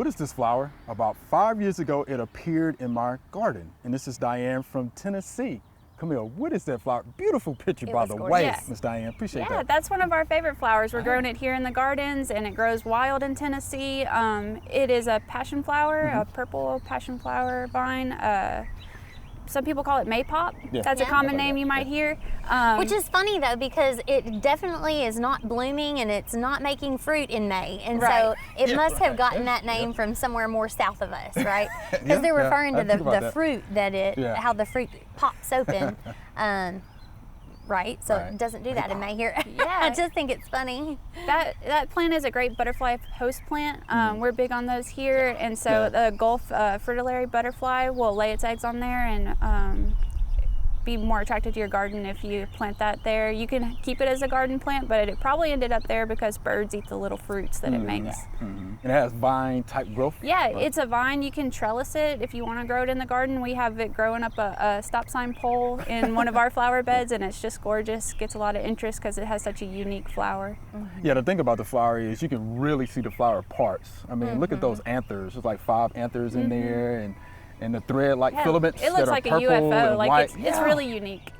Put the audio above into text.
What is this flower? About 5 years ago, it appeared in my garden. And this is Diane from Tennessee. Camille, what is that flower? Beautiful picture, by the way, gorgeous. Miss Diane. Appreciate that. Yeah, that's one of our favorite flowers. We're growing it here in the gardens, and it grows wild in Tennessee. It is a passion flower, a purple passion flower vine. Some people call it maypop. Yeah. That's a common name you might hear. Which is funny though, because it definitely is not blooming and it's not making fruit in May. And so it must have gotten that name from somewhere more south of us, right? Because they're referring to the fruit that how the fruit pops open. Right, so it doesn't do that in May here. Yeah. I just think it's funny. That plant is a great butterfly host plant. We're big on those here, and so the Gulf fritillary butterfly will lay its eggs on there and be more attracted to your garden if you plant that there. You can keep it as a garden plant, but it probably ended up there because birds eat the little fruits that it makes. And it has vine type growth? Yeah, it's a vine. You can trellis it if you want to grow it in the garden. We have it growing up a stop sign pole in one of our flower beds, and it's just gorgeous. Gets a lot of interest because it has such a unique flower. Yeah, the thing about the flower is you can really see the flower parts. I mean, look at those anthers. There's like 5 anthers in there, and the thread-like filaments It looks that are like a purple UFO. and Like white. it's really unique.